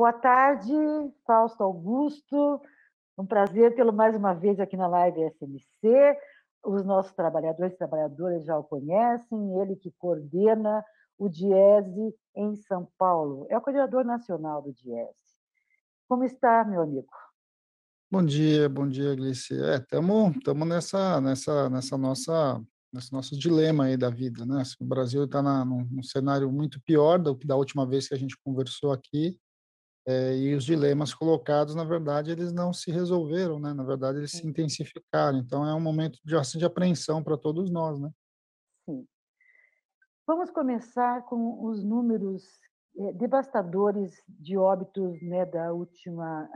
Boa tarde, Fausto Augusto. Um prazer tê-lo mais uma vez aqui na Live SMC. Os nossos trabalhadores e trabalhadoras já o conhecem, ele que coordena o DIESE em São Paulo. É o coordenador nacional do DIESE. Como está, meu amigo? Bom dia, Glice. Estamos nesse nosso dilema aí da vida, né? Assim, o Brasil está num cenário muito pior do que da última vez que a gente conversou aqui, e os dilemas colocados, na verdade, eles não se resolveram, né? Na verdade, eles se Sim, intensificaram. Então, é um momento de apreensão para todos nós, né? sim. Vamos começar com os números devastadores de óbitos, né, da última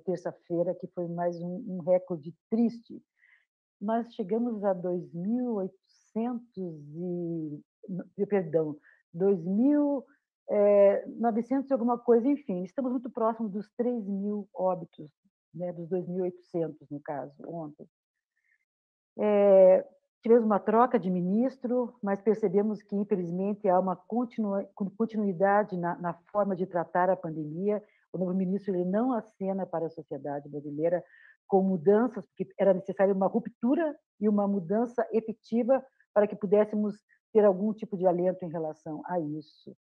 terça-feira, que foi mais um recorde triste. Nós chegamos a 2.800 perdão, 2.900 e alguma coisa, enfim, estamos muito próximos dos 3.000 óbitos, né, dos 2.800, no caso, ontem. Tivemos uma troca de ministro, mas percebemos que, infelizmente, há uma continuidade na forma de tratar a pandemia. O novo ministro ele não acena para a sociedade brasileira com mudanças, porque era necessária uma ruptura e uma mudança efetiva para que pudéssemos ter algum tipo de alento em relação a isso.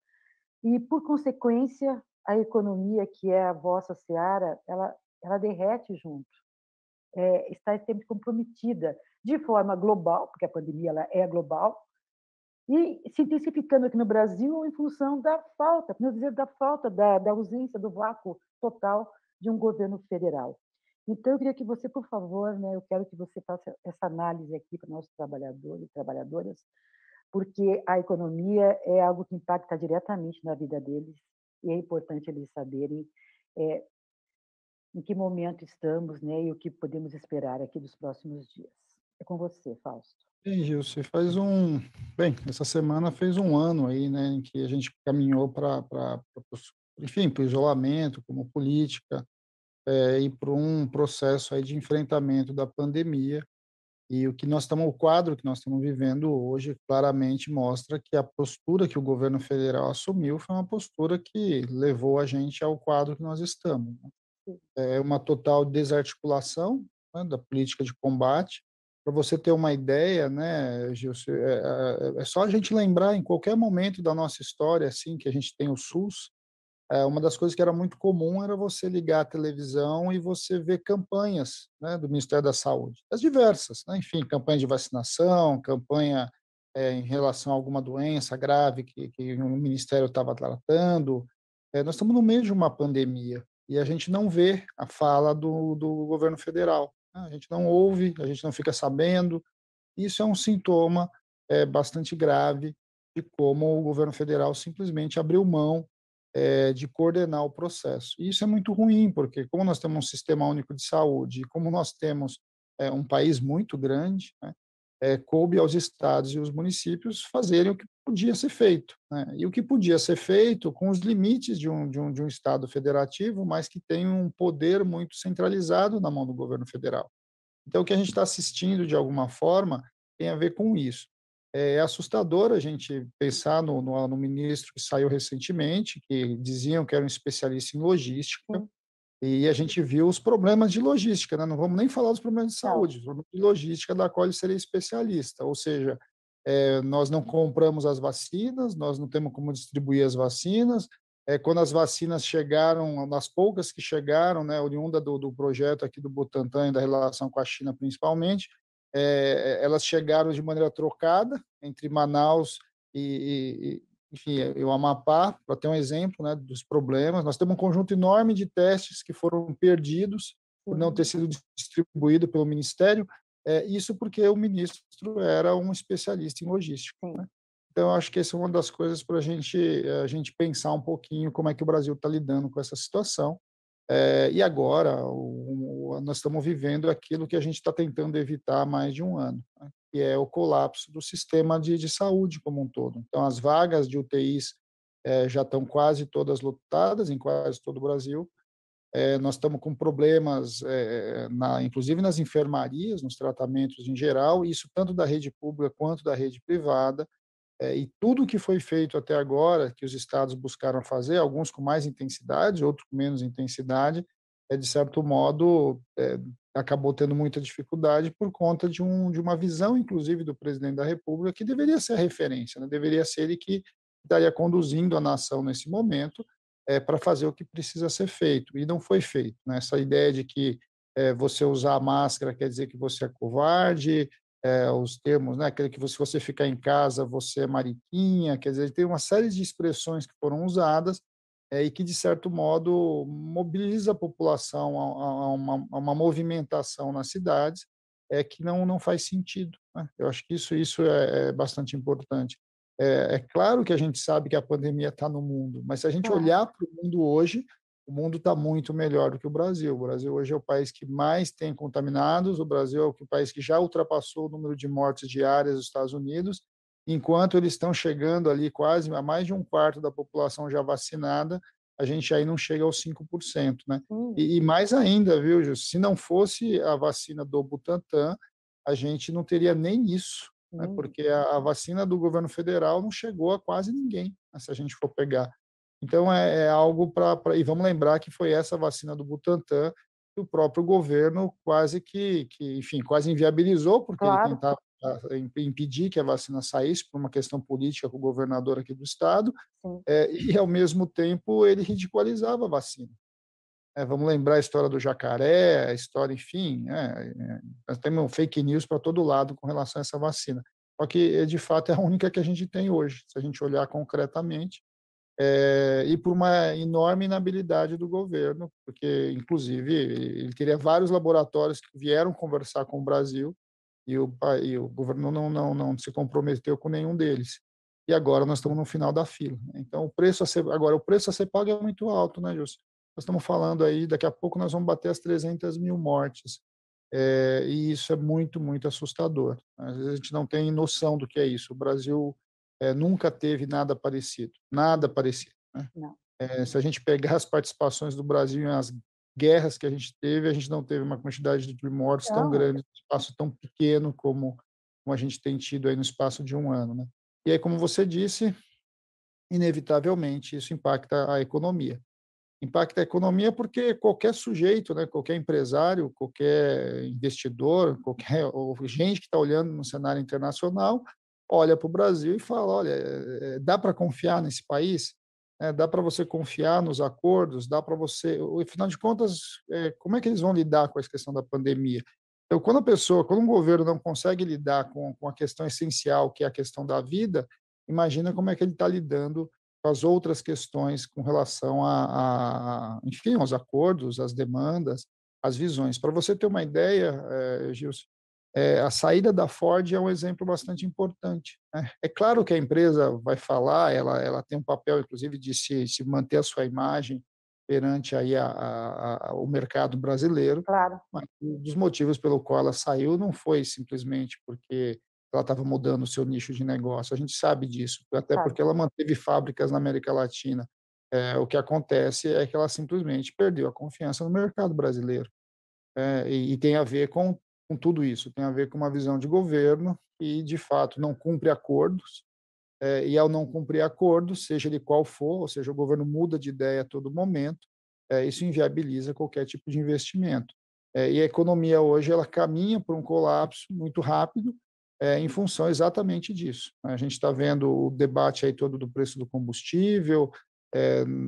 E, por consequência, a economia, que é a vossa seara, ela derrete junto, está sempre comprometida de forma global, porque a pandemia ela é global, e se intensificando aqui no Brasil em função da falta, não dizer da falta, da ausência, do vácuo total de um governo federal. Então, eu queria que você, por favor, né, eu quero que você faça essa análise aqui para os nossos trabalhadores e trabalhadoras, porque a economia é algo que impacta diretamente na vida deles e é importante eles saberem é, em que momento estamos, né, e o que podemos esperar aqui dos próximos dias. É com você, Fausto. Bem, Gilce, essa semana fez um ano aí, né, em que a gente caminhou enfim, para o isolamento como política, e para um processo aí de enfrentamento da pandemia. E o quadro que nós estamos vivendo hoje claramente mostra que a postura que o governo federal assumiu foi uma postura que levou a gente ao quadro que nós estamos, né? É uma total desarticulação, né, da política de combate. Para você ter uma ideia, né, Gilson, é só a gente lembrar em qualquer momento da nossa história, assim, que a gente tem o SUS. Uma das coisas que era muito comum era você ligar a televisão e você ver campanhas, né, do Ministério da Saúde, as diversas, né, enfim, campanha de vacinação, campanha em relação a alguma doença grave que o Ministério estava tratando. Nós estamos no meio de uma pandemia e a gente não vê a fala do governo federal, né? A gente não ouve, a gente não fica sabendo. Isso é um sintoma bastante grave de como o governo federal simplesmente abriu mão de coordenar o processo. E isso é muito ruim, porque como nós temos um sistema único de saúde, e como nós temos um país muito grande, né, coube aos estados e os municípios fazerem o que podia ser feito, né? E o que podia ser feito com os limites de um estado federativo, mas que tem um poder muito centralizado na mão do governo federal. Então, o que a gente está assistindo, de alguma forma, tem a ver com isso. É assustador a gente pensar no ministro que saiu recentemente, que diziam que era um especialista em logística, Sim, e a gente viu os problemas de logística, né? Não vamos nem falar dos problemas de não. saúde, os problemas de logística da qual ele seria especialista. Ou seja, nós não compramos as vacinas, nós não temos como distribuir as vacinas. Quando as vacinas chegaram, nas poucas que chegaram, né, oriunda do projeto aqui do Butantan e da relação com a China principalmente, elas chegaram de maneira trocada entre Manaus enfim, o Amapá, para ter um exemplo, né, dos problemas. Nós temos um conjunto enorme de testes que foram perdidos por não ter Sim, sido distribuído pelo Ministério, isso porque o ministro era um especialista em logística, sim. né? Então, eu acho que essa é uma das coisas para a gente pensar um pouquinho como é que o Brasil está lidando com essa situação. E agora, nós estamos vivendo aquilo que a gente está tentando evitar há mais de um ano, né, que é o colapso do sistema de saúde como um todo. Então, as vagas de UTIs já estão quase todas lotadas em quase todo o Brasil. Nós estamos com problemas, inclusive nas enfermarias, nos tratamentos em geral, isso tanto da rede pública quanto da rede privada. E tudo que foi feito até agora, que os estados buscaram fazer, alguns com mais intensidade, outros com menos intensidade, de certo modo, acabou tendo muita dificuldade por conta de uma visão, inclusive, do presidente da República, que deveria ser a referência, né? Deveria ser ele que estaria conduzindo a nação nesse momento, para fazer o que precisa ser feito, e não foi feito, né? Essa ideia de que você usar a máscara quer dizer que você é covarde, os termos, né, aquele que se você ficar em casa, você é mariquinha, quer dizer, tem uma série de expressões que foram usadas, e que, de certo modo, mobiliza a população a uma movimentação nas cidades, que não faz sentido, né? Eu acho que isso é bastante importante. É claro que a gente sabe que a pandemia está no mundo, mas se a gente Claro. olhar para o mundo hoje, o mundo está muito melhor do que o Brasil. O Brasil hoje é o país que mais tem contaminados, o Brasil é o país que já ultrapassou o número de mortes diárias dos Estados Unidos, enquanto eles estão chegando ali quase a mais de um quarto da população já vacinada, a gente aí não chega aos 5%, né? Sim. E mais ainda, viu, Gil, se não fosse a vacina do Butantan, a gente não teria nem isso, né? Sim. Porque a vacina do governo federal não chegou a quase ninguém, né, se a gente for pegar. Então, é algo para. E vamos lembrar que foi essa vacina do Butantan que o próprio governo quase enfim, quase inviabilizou, porque ele Claro. tentava impedir que a vacina saísse por uma questão política com o governador aqui do estado, Sim. e, ao mesmo tempo, ele ridicularizava a vacina. Vamos lembrar a história do jacaré, a história, enfim, nós temos fake news para todo lado com relação a essa vacina. Só que, de fato, é a única que a gente tem hoje, se a gente olhar concretamente, e por uma enorme inabilidade do governo, porque, inclusive, ele teria vários laboratórios que vieram conversar com o Brasil e o governo não se comprometeu com nenhum deles. E agora nós estamos no final da fila, né? Então, o preço a ser pago é muito alto, né, Júlio? Nós estamos falando aí, daqui a pouco nós vamos bater as 300.000 mortes, e isso é muito, muito assustador. Às vezes a gente não tem noção do que é isso. O Brasil nunca teve nada parecido, nada parecido, né? Não. Se a gente pegar as participações do Brasil nas guerras que a gente não teve uma quantidade de mortes tão Não. grande, num espaço tão pequeno como a gente tem tido aí no espaço de um ano, né? E aí, como você disse, inevitavelmente isso impacta a economia. Impacta a economia porque qualquer sujeito, né, qualquer empresário, qualquer investidor, qualquer ou gente que está olhando no cenário internacional, olha para o Brasil e fala: olha, dá para confiar nesse país? Dá para você confiar nos acordos? Dá para você. Afinal de contas, como é que eles vão lidar com essa questão da pandemia? Então, quando um governo não consegue lidar com a questão essencial, que é a questão da vida, imagina como é que ele está lidando com as outras questões com relação enfim, aos acordos, às demandas, às visões. Para você ter uma ideia, Gilson, a saída da Ford é um exemplo bastante importante, né? É claro que a empresa vai falar, ela tem um papel, inclusive, de se manter a sua imagem perante aí o mercado brasileiro, Claro. mas um dos motivos pelo qual ela saiu não foi simplesmente porque ela estava mudando o seu nicho de negócio, a gente sabe disso, até Sabe. porque ela manteve fábricas na América Latina. O que acontece é que ela simplesmente perdeu a confiança no mercado brasileiro. E tem a ver com tudo isso, tem a ver com uma visão de governo que, de fato, não cumpre acordos, e ao não cumprir acordos, seja ele qual for, ou seja, o governo muda de ideia a todo momento, isso inviabiliza qualquer tipo de investimento. E a economia hoje ela caminha para um colapso muito rápido, em função exatamente disso. A gente está vendo o debate aí todo do preço do combustível,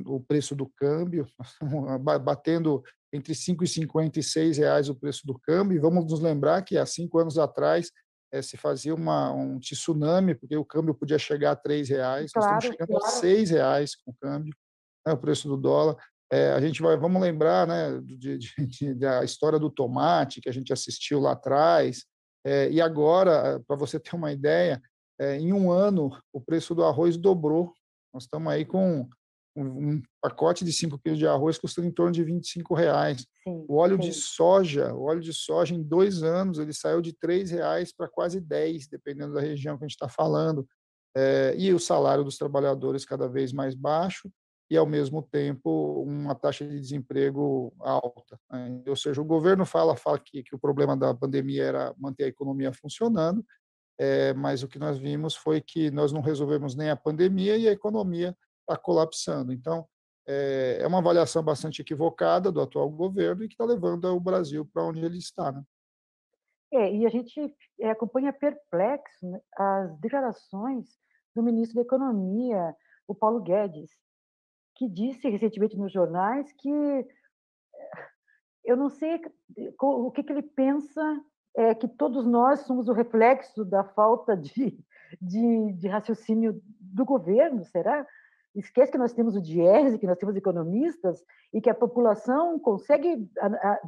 o preço do câmbio, batendo entre 5,50 e R$ 6 o preço do câmbio, e vamos nos lembrar que há 5 anos atrás se fazia um tsunami, porque o câmbio podia chegar a R$ 3, nós estamos Claro. chegando a R$ 6 com o câmbio, né, o preço do dólar. Vamos lembrar, né, da história do tomate, que a gente assistiu lá atrás, e agora, para você ter uma ideia, em um ano, o preço do arroz dobrou. Nós estamos aí com um pacote de 5 quilos de arroz custando em torno de R$ 25. Sim. O óleo de soja, em 2 anos, ele saiu de R$ 3 para quase 10, dependendo da região que a gente está falando. E o salário dos trabalhadores cada vez mais baixo e, ao mesmo tempo, uma taxa de desemprego alta, né? Ou seja, o governo fala que o problema da pandemia era manter a economia funcionando, mas o que nós vimos foi que nós não resolvemos nem a pandemia e a economia está colapsando. Então, é uma avaliação bastante equivocada do atual governo e que está levando o Brasil para onde ele está, né? E a gente acompanha perplexo, né, as declarações do ministro da Economia, o Paulo Guedes, que disse recentemente nos jornais que eu não sei o que ele pensa, que todos nós somos o reflexo da falta de raciocínio do governo, será? Esquece que nós temos o Diese, que nós temos economistas, e que a população consegue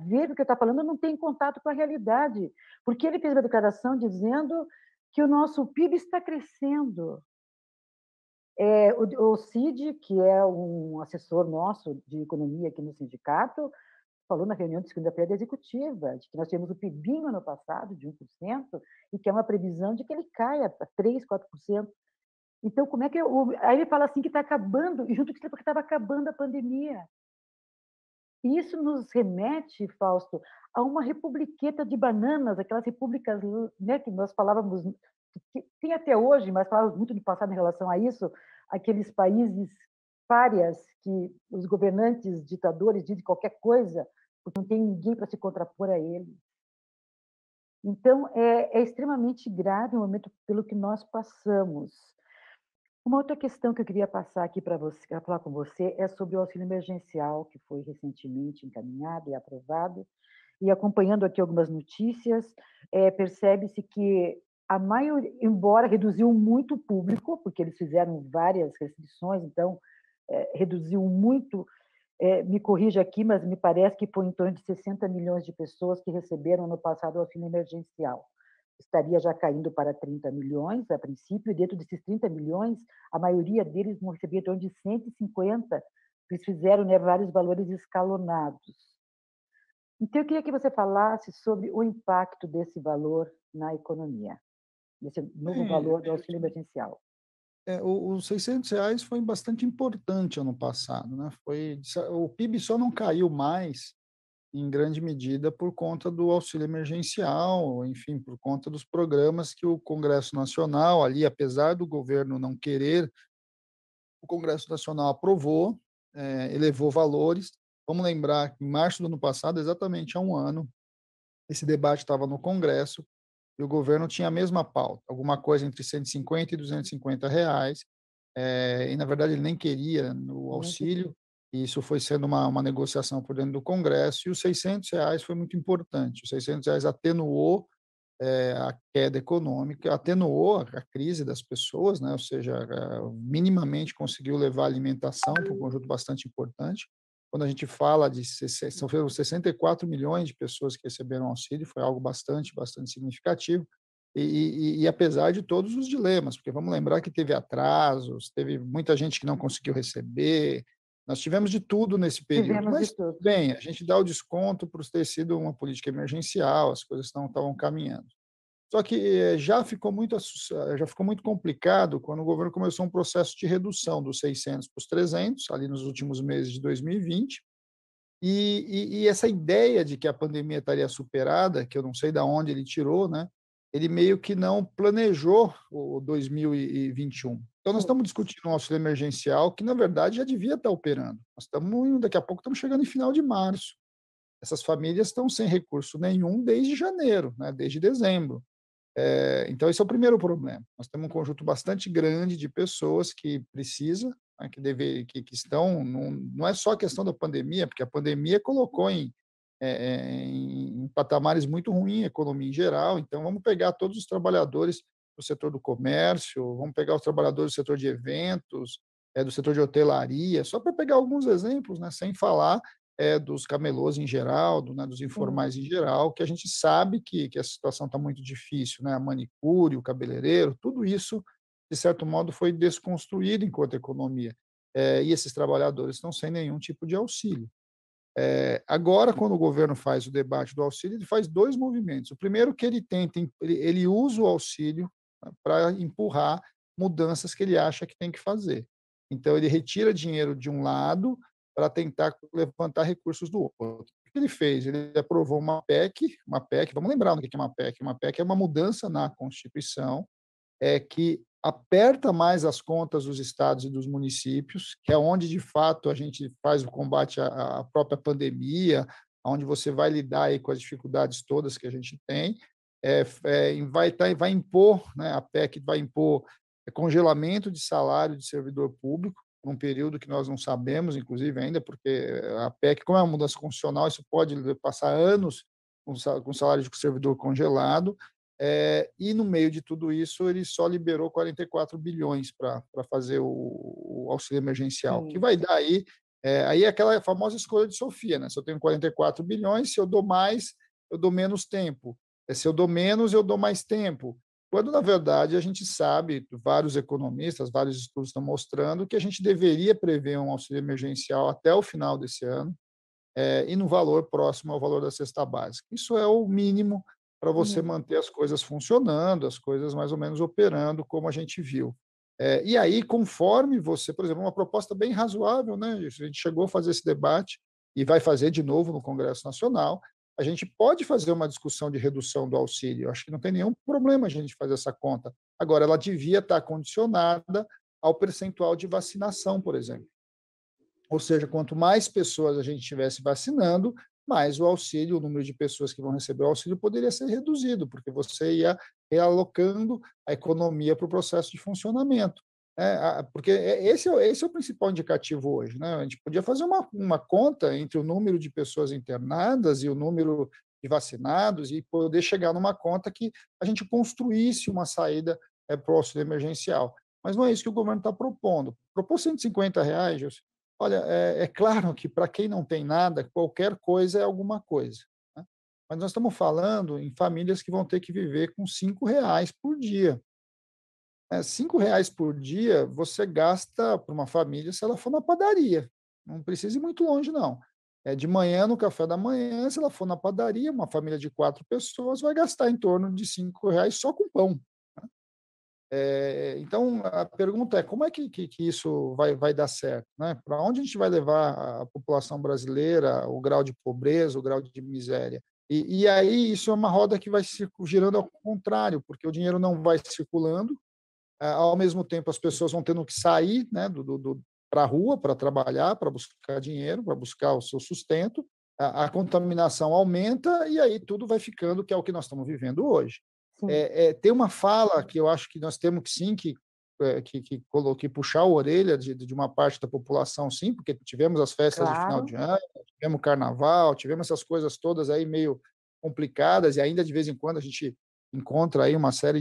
ver o que está falando, não tem contato com a realidade. Porque ele fez uma declaração dizendo que o nosso PIB está crescendo. O Cid, que é um assessor nosso de economia aqui no sindicato, falou na reunião de segunda-feira da executiva, de que nós tivemos o PIBinho ano passado, de 1%, e que é uma previsão de que ele caia para 3%, 4%. Então, como é que... Aí ele fala assim que está acabando, e junto com isso porque estava acabando a pandemia. E isso nos remete, Fausto, a uma republiqueta de bananas, aquelas repúblicas, né, que nós falávamos, que tem até hoje, mas falávamos muito no passado em relação a isso, aqueles países párias que os governantes, ditadores dizem qualquer coisa, porque não tem ninguém para se contrapor a ele. Então, é extremamente grave o momento pelo que nós passamos. Uma outra questão que eu queria passar aqui para você, para falar com você, é sobre o auxílio emergencial, que foi recentemente encaminhado e aprovado. E acompanhando aqui algumas notícias, percebe-se que a maioria, embora reduziu muito o público, porque eles fizeram várias restrições, então reduziu muito, me corrija aqui, mas me parece que foi em torno de 60 milhões de pessoas que receberam no passado o auxílio emergencial. Estaria já caindo para 30 milhões, a princípio, e dentro desses 30 milhões, a maioria deles vão receber em torno de 150, eles fizeram, né, vários valores escalonados. Então, eu queria que você falasse sobre o impacto desse valor na economia, desse novo Bem, valor do auxílio emergencial. os R$ 600 foi bastante importante ano passado, né? O PIB só não caiu mais, em grande medida, por conta do auxílio emergencial, enfim, por conta dos programas que o Congresso Nacional, ali, apesar do governo não querer, o Congresso Nacional aprovou, elevou valores. Vamos lembrar que em março do ano passado, exatamente há um ano, esse debate estava no Congresso e o governo tinha a mesma pauta, alguma coisa entre 150 e R$ 250, e na verdade ele nem queria o Nem queria. auxílio, e isso foi sendo uma negociação por dentro do Congresso, e os R$ 600 foi muito importante. Os R$ 600 atenuou a queda econômica, atenuou a crise das pessoas, né? Ou seja, minimamente conseguiu levar a alimentação para um conjunto bastante importante. Quando a gente fala de são 64 milhões de pessoas que receberam auxílio, foi algo bastante significativo. E apesar de todos os dilemas, porque vamos lembrar que teve atrasos, teve muita gente que não conseguiu receber, nós tivemos de tudo nesse período, Tivemos de mas tudo. bem, a gente dá o desconto por ter sido uma política emergencial, as coisas não estavam caminhando. Só que já ficou muito complicado quando o governo começou um processo de redução dos 600 para os 300, ali nos últimos meses de 2020, e essa ideia de que a pandemia estaria superada, que eu não sei de onde ele tirou, né, ele meio que não planejou o 2021. Então nós estamos discutindo um auxílio emergencial que, na verdade, já devia estar operando. Daqui a pouco estamos chegando em final de março. Essas famílias estão sem recurso nenhum desde janeiro, né, desde dezembro. Então, esse é o primeiro problema. Nós temos um conjunto bastante grande de pessoas que precisa, né, que estão. Não é só a questão da pandemia, porque a pandemia colocou em patamares muito ruins a economia em geral. Então, vamos pegar todos os trabalhadores do setor do comércio, vamos pegar os trabalhadores do setor de eventos, do setor de hotelaria, só para pegar alguns exemplos, né, sem falar dos camelôs em geral, dos Sim. informais em geral, que a gente sabe que a situação está muito difícil, né? A manicure, o cabeleireiro, tudo isso, de certo modo, foi desconstruído enquanto economia. E esses trabalhadores estão sem nenhum tipo de auxílio. Agora, quando o governo faz o debate do auxílio, ele faz dois movimentos. O primeiro que ele usa o auxílio para empurrar mudanças que ele acha que tem que fazer. Então, ele retira dinheiro de um lado para tentar levantar recursos do outro. que ele fez? Ele aprovou uma PEC, vamos lembrar o que é uma PEC. Uma PEC é uma mudança na Constituição que aperta mais as contas dos estados e dos municípios, que é onde, de fato, a gente faz o combate à própria pandemia, onde você vai lidar aí com as dificuldades todas que a gente tem, vai impor, né, a PEC vai impor congelamento de salário de servidor público, num período que nós não sabemos, inclusive, ainda, porque a PEC, como é uma mudança constitucional, isso pode passar anos com salário de servidor congelado, e, no meio de tudo isso, ele só liberou 44 bilhões para fazer o auxílio emergencial, que Sim, vai dar aí aquela famosa escolha de Sofia, né? Se eu tenho 44 bilhões, se eu dou mais, eu dou menos tempo. Se eu dou menos, eu dou mais tempo. Quando, na verdade, a gente sabe, vários economistas, vários estudos estão mostrando que a gente deveria prever um auxílio emergencial até o final desse ano, e no valor próximo ao valor da cesta básica. Isso é o mínimo para você sim, manter as coisas funcionando, as coisas mais ou menos operando como a gente viu. E aí, conforme você, por exemplo, uma proposta bem razoável, né? A gente chegou a fazer esse debate e vai fazer de novo no Congresso Nacional. A gente pode fazer uma discussão de redução do auxílio. Eu acho que não tem nenhum problema a gente fazer essa conta. Agora, ela devia estar condicionada ao percentual de vacinação, por exemplo. Ou seja, quanto mais pessoas a gente estivesse vacinando, mais o auxílio, o número de pessoas que vão receber o auxílio poderia ser reduzido, porque você ia realocando a economia para o processo de funcionamento. Porque esse é o principal indicativo hoje. Né? A gente podia fazer uma conta entre o número de pessoas internadas e o número de vacinados e poder chegar numa conta que a gente construísse uma saída para o auxílio emergencial. Mas não é isso que o governo está propondo. Propôs R$ 150, olha, é claro que para quem não tem nada, qualquer coisa é alguma coisa, né? Mas nós estamos falando em famílias que vão ter que viver com R$ 5 por dia. R$ 5 por dia você gasta para uma família se ela for na padaria. Não precisa ir muito longe, não. De manhã, no café da manhã, se ela for na padaria, uma família de 4 pessoas vai gastar em torno de R$ 5 só com pão. Então, a pergunta é como é que isso vai dar certo? Né? Para onde a gente vai levar a população brasileira, o grau de pobreza, o grau de miséria? E aí isso é uma roda que vai girando ao contrário, porque o dinheiro não vai circulando, ao mesmo tempo as pessoas vão tendo que sair, né, para a rua para trabalhar, para buscar dinheiro, para buscar o seu sustento, a contaminação aumenta e aí tudo vai ficando que é o que nós estamos vivendo hoje. sim, Tem uma fala que eu acho que nós temos que sim que puxar a orelha de uma parte da população, sim, porque tivemos as festas de final claro. de ano, tivemos carnaval, tivemos essas coisas todas aí meio complicadas e ainda de vez em quando a gente encontra aí uma série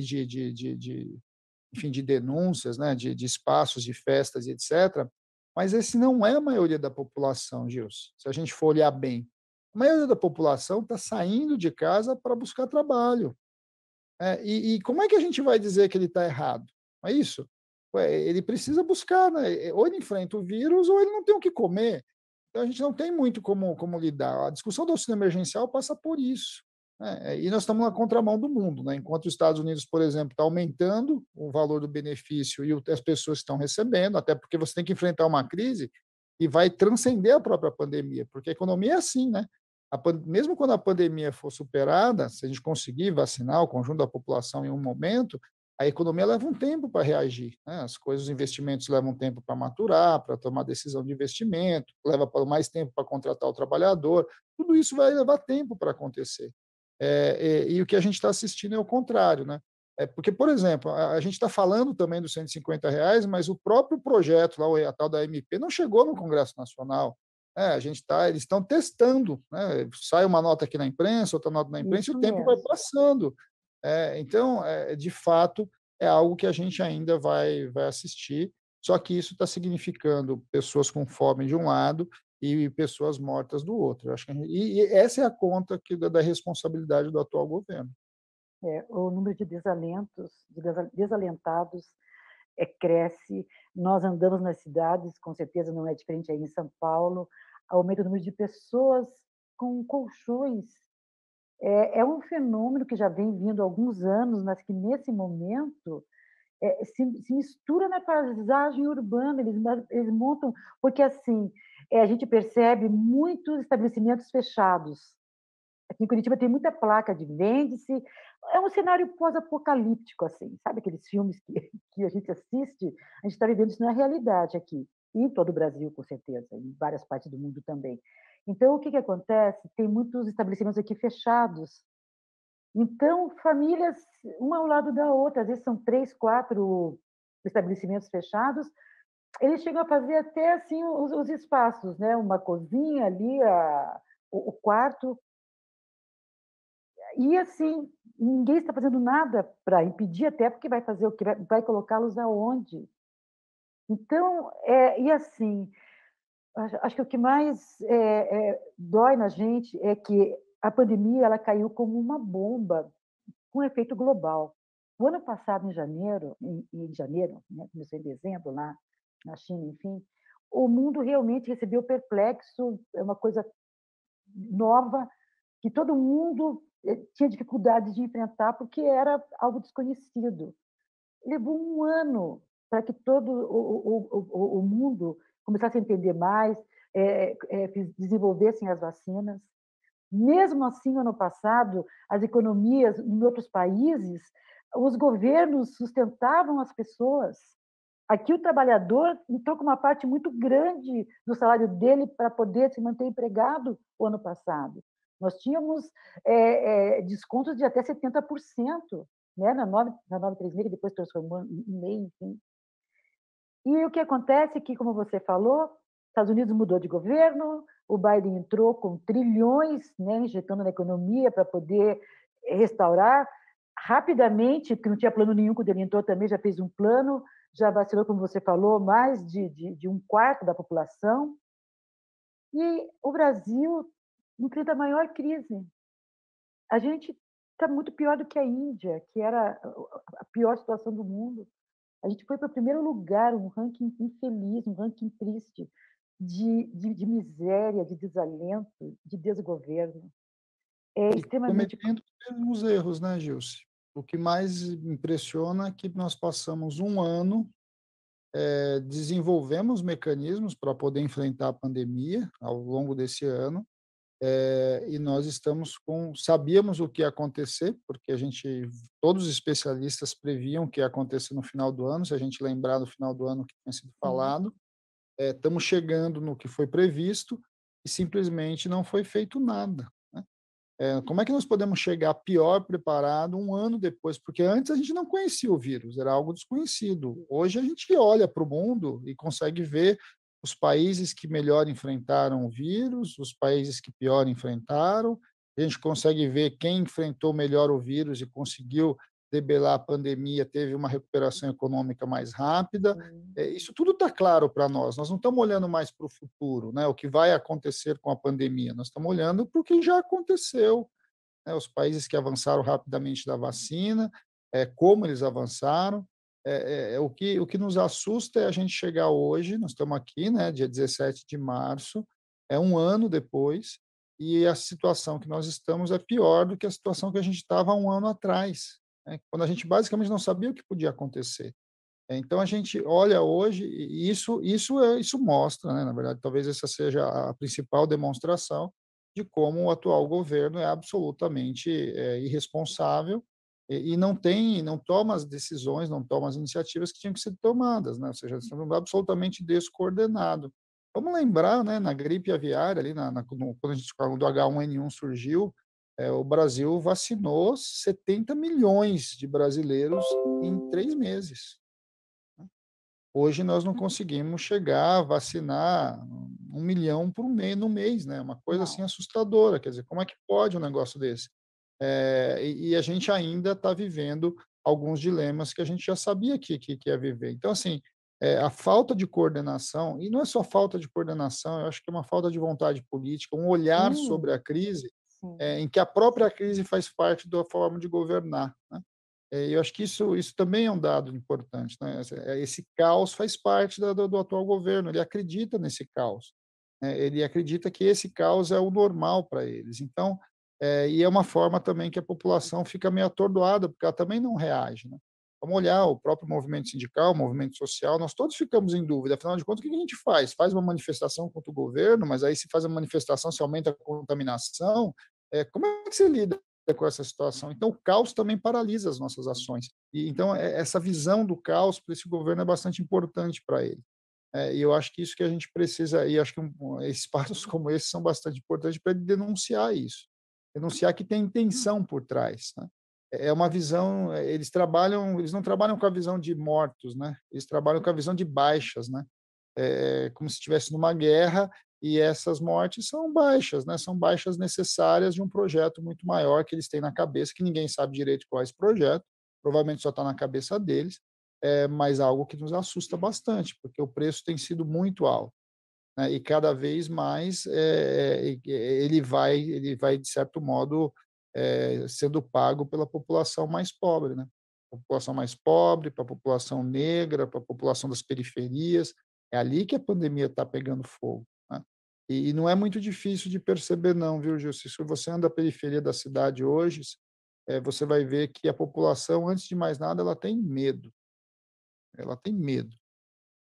enfim, de denúncias, né, de espaços, de festas e etc. Mas esse não é a maioria da população, Gilson, se a gente for olhar bem. A maioria da população está saindo de casa para buscar trabalho. E como é que a gente vai dizer que ele está errado? Não é isso? Ué, ele precisa buscar, né? Ou ele enfrenta o vírus ou ele não tem o que comer. Então, a gente não tem muito como lidar. A discussão do auxílio emergencial passa por isso. Né? E nós estamos na contramão do mundo. Né? Enquanto os Estados Unidos, por exemplo, está aumentando o valor do benefício e as pessoas estão recebendo, até porque você tem que enfrentar uma crise e vai transcender a própria pandemia, porque a economia é assim, né? Mesmo quando a pandemia for superada, se a gente conseguir vacinar o conjunto da população em um momento, a economia leva um tempo para reagir, né? As coisas, os investimentos levam tempo para maturar, para tomar decisão de investimento, leva mais tempo para contratar o trabalhador, tudo isso vai levar tempo para acontecer. E o que a gente está assistindo é o contrário, né? Porque, por exemplo, a gente está falando também dos R$ 150, mas o próprio projeto, lá, a tal da MP, não chegou no Congresso Nacional. Eles estão testando, né? Sai uma nota aqui na imprensa, outra nota na imprensa, e o Isso tempo vai mesmo. passando. Então, de fato, é algo que a gente ainda vai assistir, só que isso está significando pessoas com fome de um lado e pessoas mortas do outro. Eu acho que e essa é a conta da responsabilidade do atual governo. O número de desalentados cresce. Nós andamos nas cidades, com certeza não é diferente aí em São Paulo, aumenta o número de pessoas com colchões. É um fenômeno que já vem vindo há alguns anos, mas que nesse momento se mistura na paisagem urbana, eles montam, porque assim, a gente percebe muitos estabelecimentos fechados. Aqui em Curitiba tem muita placa de vende-se. É um cenário pós-apocalíptico, assim, sabe aqueles filmes que, que a gente assiste? A gente está vivendo isso na realidade aqui, e em todo o Brasil, com certeza, em várias partes do mundo também. Então, o que acontece? Tem muitos estabelecimentos aqui fechados. Então, famílias, uma ao lado da outra, às vezes são 3, 4 estabelecimentos fechados, eles chegam a fazer até assim os espaços, né? Uma cozinha ali, o quarto, e assim, ninguém está fazendo nada para impedir, até porque vai fazer o que vai colocá-los aonde? Então, e assim, acho que o que mais dói na gente é que a pandemia ela caiu como uma bomba com efeito global. O ano passado, em janeiro, né, começou em dezembro lá na China, enfim, o mundo realmente recebeu perplexo, é uma coisa nova que todo mundo tinha dificuldade de enfrentar porque era algo desconhecido. Levou um ano para que todo o mundo começasse a entender mais, desenvolvessem as vacinas. Mesmo assim, no ano passado, as economias em outros países, os governos sustentavam as pessoas. Aqui o trabalhador entrou com uma parte muito grande do salário dele para poder se manter empregado o ano passado. Nós tínhamos descontos de até 70%, né, na 936, que depois transformou em MEI, enfim. E o que acontece é que, como você falou, Estados Unidos mudou de governo, o Biden entrou com trilhões, né, injetando na economia para poder restaurar rapidamente, porque não tinha plano nenhum quando ele entrou também, já fez um plano, já vacinou, como você falou, mais de um quarto da população. E o Brasil enfrenta a maior crise. A gente está muito pior do que a Índia, que era a pior situação do mundo. A gente foi para o primeiro lugar, um ranking infeliz, um ranking triste, de miséria, de desalento, de desgoverno. É E extremamente. cometendo os mesmos erros, né, Gilce? O que mais impressiona é que nós passamos um ano, desenvolvemos mecanismos para poder enfrentar a pandemia ao longo desse ano, e nós sabíamos o que ia acontecer, porque todos os especialistas previam o que ia acontecer no final do ano, se a gente lembrar no final do ano o que tinha sido Sim. falado, estamos chegando no que foi previsto e simplesmente não foi feito nada, né. Como é que nós podemos chegar pior preparado um ano depois? Porque antes a gente não conhecia o vírus, era algo desconhecido. Hoje a gente olha para o mundo e consegue ver os países que melhor enfrentaram o vírus, os países que pior enfrentaram. A gente consegue ver quem enfrentou melhor o vírus e conseguiu debelar a pandemia, teve uma recuperação econômica mais rápida. Sim. Isso tudo está claro para nós. Nós não estamos olhando mais para o futuro, né? O que vai acontecer com a pandemia. Nós estamos olhando para o que já aconteceu, né? Os países que avançaram rapidamente da vacina, como eles avançaram. O que nos assusta é a gente chegar hoje, nós estamos aqui, né, dia 17 de março, é um ano depois, e a situação que nós estamos é pior do que a situação que a gente estava há um ano atrás, né, quando a gente basicamente não sabia o que podia acontecer. Então a gente olha hoje e isso mostra, né, na verdade, talvez essa seja a principal demonstração de como o atual governo é absolutamente, irresponsável e não toma as decisões, não toma as iniciativas que tinham que ser tomadas, né, ou seja, está absolutamente descoordenado. Vamos lembrar, né, na gripe aviária ali quando a gente quando o H1N1 surgiu, o Brasil vacinou 70 milhões de brasileiros em 3 meses. Hoje nós não conseguimos chegar a vacinar 1 milhão por mês no mês, né, uma coisa, assim, Não. assustadora, quer dizer, como é que pode um negócio desse? E a gente ainda está vivendo alguns dilemas que a gente já sabia que ia viver. Então, assim, a falta de coordenação, e não é só falta de coordenação, eu acho que é uma falta de vontade política, um olhar sobre Sim, a crise, sim. em que a própria crise faz parte da forma de governar, né. Eu acho que isso também é um dado importante, né, esse caos faz parte da do atual governo, ele acredita nesse caos, né, ele acredita que esse caos é o normal para eles. Então, e é uma forma também que a população fica meio atordoada, porque ela também não reage, né. Vamos olhar o próprio movimento sindical, o movimento social, nós todos ficamos em dúvida, afinal de contas, o que a gente faz? Faz uma manifestação contra o governo, mas aí se faz a manifestação, se aumenta a contaminação, como é que você lida com essa situação? Então, o caos também paralisa as nossas ações. E, então, essa visão do caos para esse governo é bastante importante para ele. E eu acho que isso que a gente precisa, e acho que espaços como esse são bastante importantes para ele denunciar isso, denunciar que tem intenção por trás, né? É uma visão, eles não trabalham com a visão de mortos, né? Eles trabalham com a visão de baixas, né? Como se estivesse numa guerra e essas mortes são baixas, né? São baixas necessárias de um projeto muito maior que eles têm na cabeça, que ninguém sabe direito qual é esse projeto, provavelmente só está na cabeça deles, mas algo que nos assusta bastante, porque o preço tem sido muito alto, né? E cada vez mais ele vai de certo modo sendo pago pela população mais pobre, né? A população mais pobre, para a população negra, para a população das periferias, é ali que a pandemia está pegando fogo, né? E não é muito difícil de perceber não, viu, Gil? Se você anda à periferia da cidade hoje, você vai ver que a população, antes de mais nada, ela tem medo. Ela tem medo.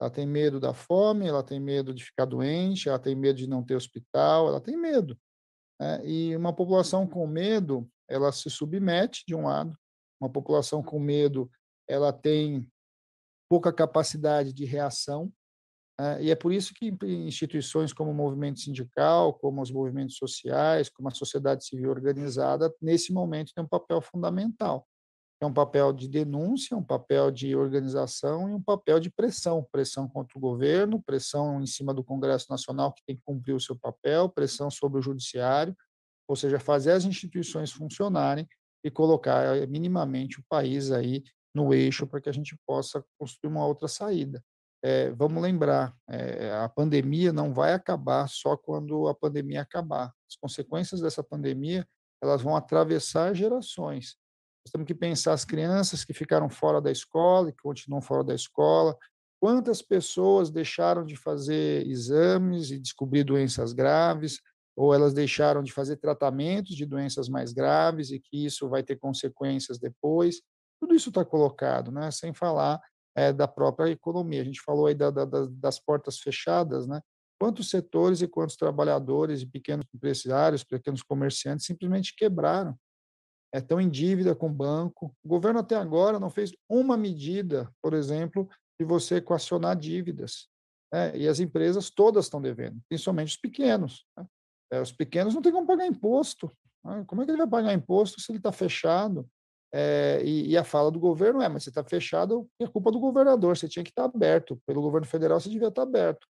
Ela tem medo da fome, ela tem medo de ficar doente, ela tem medo de não ter hospital, ela tem medo, né? E uma população com medo, ela se submete de um lado, uma população com medo, ela tem pouca capacidade de reação, e é por isso que instituições como o movimento sindical, como os movimentos sociais, como a sociedade civil organizada, nesse momento tem um papel fundamental. É um papel de denúncia, um papel de organização e um papel de pressão, pressão contra o governo, pressão em cima do Congresso Nacional, que tem que cumprir o seu papel, pressão sobre o judiciário, ou seja, fazer as instituições funcionarem e colocar minimamente o país aí no eixo para que a gente possa construir uma outra saída. Vamos lembrar, a pandemia não vai acabar só quando a pandemia acabar. As consequências dessa pandemia, elas vão atravessar gerações. Nós temos que pensar as crianças que ficaram fora da escola e que continuam fora da escola. Quantas pessoas deixaram de fazer exames e descobrir doenças graves, ou elas deixaram de fazer tratamentos de doenças mais graves e que isso vai ter consequências depois. Tudo isso está colocado, né? Sem falar da própria economia. A gente falou aí das portas fechadas, né? Quantos setores e quantos trabalhadores e pequenos empresários, pequenos comerciantes simplesmente quebraram, estão em dívida com o banco. O governo até agora não fez uma medida, por exemplo, de você equacionar dívidas, né? E as empresas todas estão devendo, principalmente os pequenos, né? Os pequenos não têm como pagar imposto, né? Como é que ele vai pagar imposto se ele está fechado? E a fala do governo mas você está fechado, é culpa do governador, você tinha que estar aberto. Pelo governo federal, você devia estar aberto.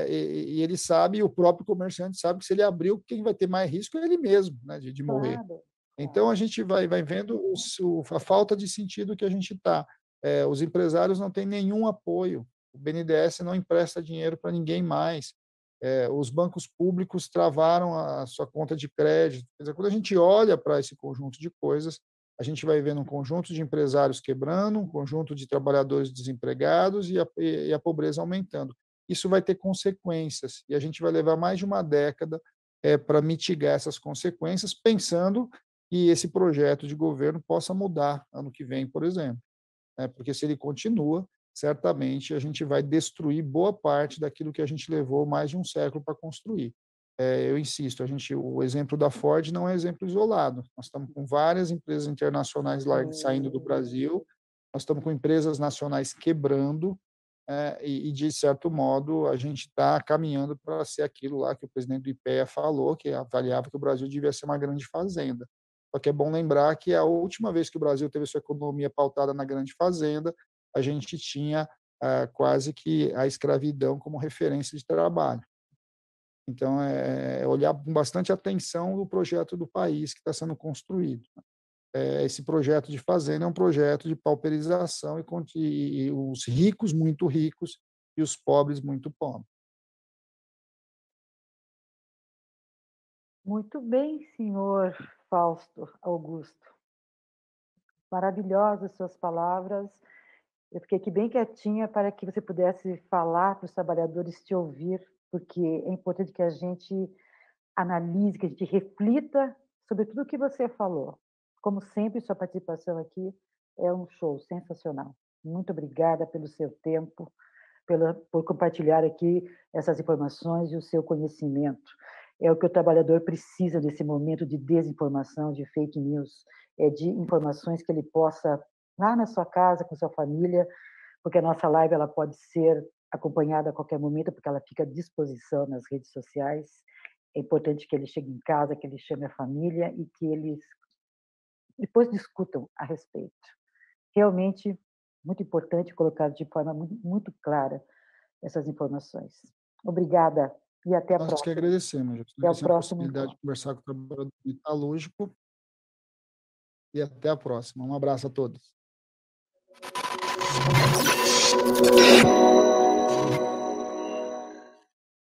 E ele sabe, e o próprio comerciante sabe que se ele abriu, quem vai ter mais risco é ele mesmo, né, de morrer. Claro, Então, claro. a gente vai vendo a falta de sentido que a gente está. Os empresários não têm nenhum apoio. O BNDES não empresta dinheiro para ninguém mais. Os bancos públicos travaram a sua conta de crédito. Quer dizer, quando a gente olha para esse conjunto de coisas, a gente vai vendo um conjunto de empresários quebrando, um conjunto de trabalhadores desempregados e a pobreza aumentando. Isso vai ter consequências e a gente vai levar mais de uma década para mitigar essas consequências, pensando que esse projeto de governo possa mudar ano que vem, por exemplo, né? Porque se ele continua, certamente a gente vai destruir boa parte daquilo que a gente levou mais de um século para construir. Eu insisto, o exemplo da Ford não é exemplo isolado. Nós estamos com várias empresas internacionais saindo do Brasil, nós estamos com empresas nacionais quebrando, de certo modo, a gente está caminhando para ser aquilo lá que o presidente do IPEA falou, que avaliava que o Brasil devia ser uma grande fazenda. Só que é bom lembrar que a última vez que o Brasil teve sua economia pautada na grande fazenda, a gente tinha quase que a escravidão como referência de trabalho. Então, olhar com bastante atenção o projeto do país que está sendo construído. Esse projeto de fazenda é um projeto de pauperização e os ricos muito ricos e os pobres muito pobres. Muito bem, senhor Fausto Augusto. Maravilhosas suas palavras. Eu fiquei aqui bem quietinha para que você pudesse falar para os trabalhadores te ouvir, porque é importante que a gente analise, que a gente reflita sobre tudo o que você falou. Como sempre, sua participação aqui é um show sensacional. Muito obrigada pelo seu tempo, por compartilhar aqui essas informações e o seu conhecimento. É o que o trabalhador precisa nesse momento de desinformação, de fake news, é de informações que ele possa, lá na sua casa, com sua família, porque a nossa live ela pode ser acompanhada a qualquer momento, porque ela fica à disposição nas redes sociais. É importante que ele chegue em casa, que ele chame a família e que eles depois discutam a respeito. Realmente, muito importante colocar de forma muito clara essas informações. Obrigada e até a Nós que próxima. agradecemos, Até o agradecemos a próximo possibilidade de encontro. conversar com o trabalhador metalúrgico e até a próxima. Um abraço a todos.